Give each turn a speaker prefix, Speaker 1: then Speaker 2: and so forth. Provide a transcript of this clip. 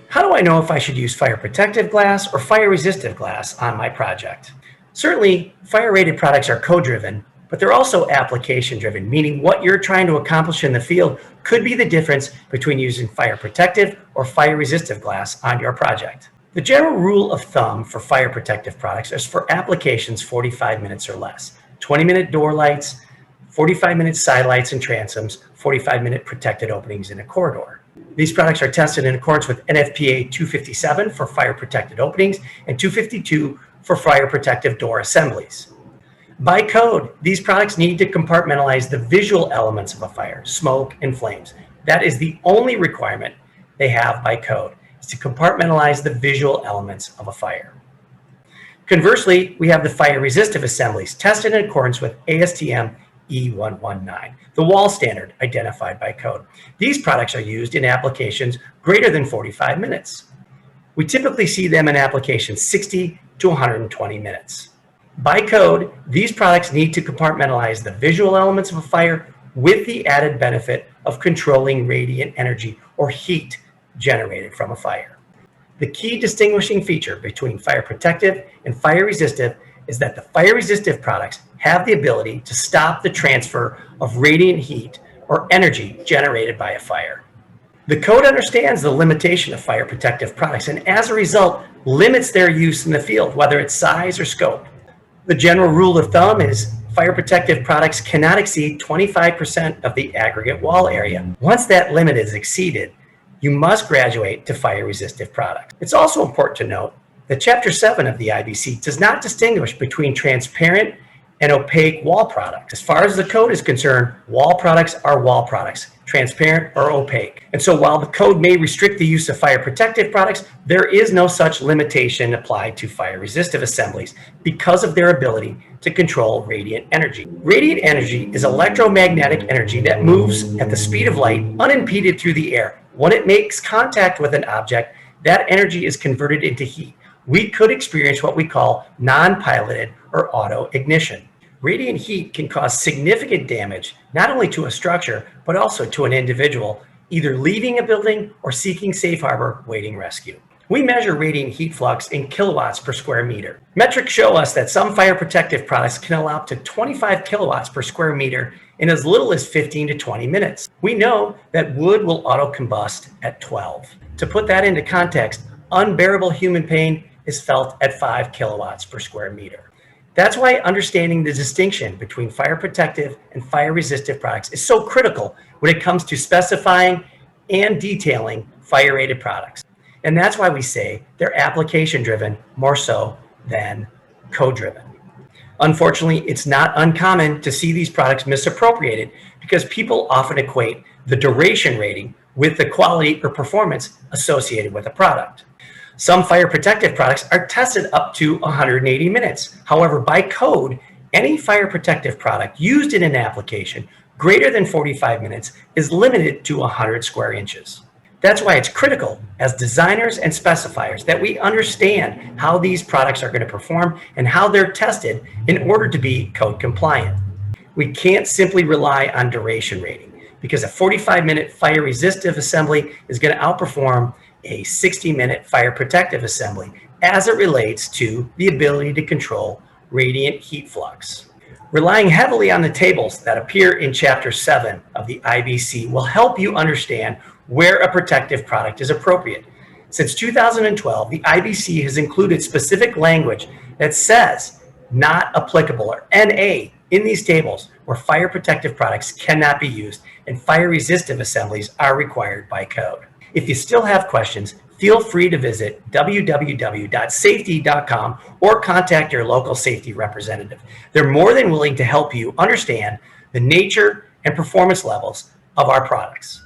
Speaker 1: How do I know if I should use fire protective glass or fire resistive glass on my project? Certainly, fire rated products are code driven, but they're also application driven, meaning what you're trying to accomplish in the field could be the difference between using fire protective or fire resistive glass on your project. The general rule of thumb for fire protective products is for applications 45 minutes or less. 20-minute door lights, 45-minute side lights and transoms, 45-minute protected openings in a corridor. These products are tested in accordance with NFPA 257 for fire protected openings and 252 for fire protective door assemblies. By code, these products need to compartmentalize the visual elements of a fire, smoke and flames. That is the only requirement they have by code, is to compartmentalize the visual elements of a fire. Conversely, we have the fire resistive assemblies tested in accordance with ASTM E119, the wall standard identified by code. These products are used in applications greater than 45 minutes. We typically see them in applications 60 to 120 minutes. By code, these products need to compartmentalize the visual elements of a fire with the added benefit of controlling radiant energy or heat generated from a fire. The key distinguishing feature between fire protective and fire resistive is that the fire resistive products have the ability to stop the transfer of radiant heat or energy generated by a fire. The code understands the limitation of fire protective products and as a result limits their use in the field, whether it's size or scope. The general rule of thumb is fire protective products cannot exceed 25% of the aggregate wall area. Once that limit is exceeded, you must graduate to fire resistive products. It's also important to note that Chapter 7 of the IBC does not distinguish between transparent and opaque wall products. As far as the code is concerned, wall products are wall products, transparent or opaque. And so while the code may restrict the use of fire protective products, there is no such limitation applied to fire resistive assemblies because of their ability to control radiant energy. Radiant energy is electromagnetic energy that moves at the speed of light unimpeded through the air. When it makes contact with an object, that energy is converted into heat. We could experience what we call non-piloted or auto ignition. Radiant heat can cause significant damage, not only to a structure, but also to an individual, either leaving a building or seeking safe harbor waiting rescue. We measure radiant heat flux in kilowatts per square meter. Metrics show us that some fire protective products can allow up to 25 kilowatts per square meter in as little as 15 to 20 minutes. We know that wood will auto combust at 12. To put that into context, unbearable human pain is felt at 5 kilowatts per square meter. That's why understanding the distinction between fire protective and fire resistive products is so critical when it comes to specifying and detailing fire rated products. And that's why we say they're application driven more so than code driven. Unfortunately, it's not uncommon to see these products misappropriated because people often equate the duration rating with the quality or performance associated with a product. Some fire protective products are tested up to 180 minutes. However, by code, any fire protective product used in an application greater than 45 minutes is limited to 100 square inches. That's why it's critical as designers and specifiers that we understand how these products are going to perform and how they're tested in order to be code compliant. We can't simply rely on duration rating because a 45-minute fire resistive assembly is going to outperform a 60-minute fire protective assembly as it relates to the ability to control radiant heat flux. Relying heavily on the tables that appear in Chapter 7 of the IBC will help you understand where a protective product is appropriate. Since 2012, the IBC has included specific language that says not applicable or NA in these tables where fire protective products cannot be used and fire resistive assemblies are required by code. If you still have questions, feel free to visit www.safety.com or contact your local safety representative. They're more than willing to help you understand the nature and performance levels of our products.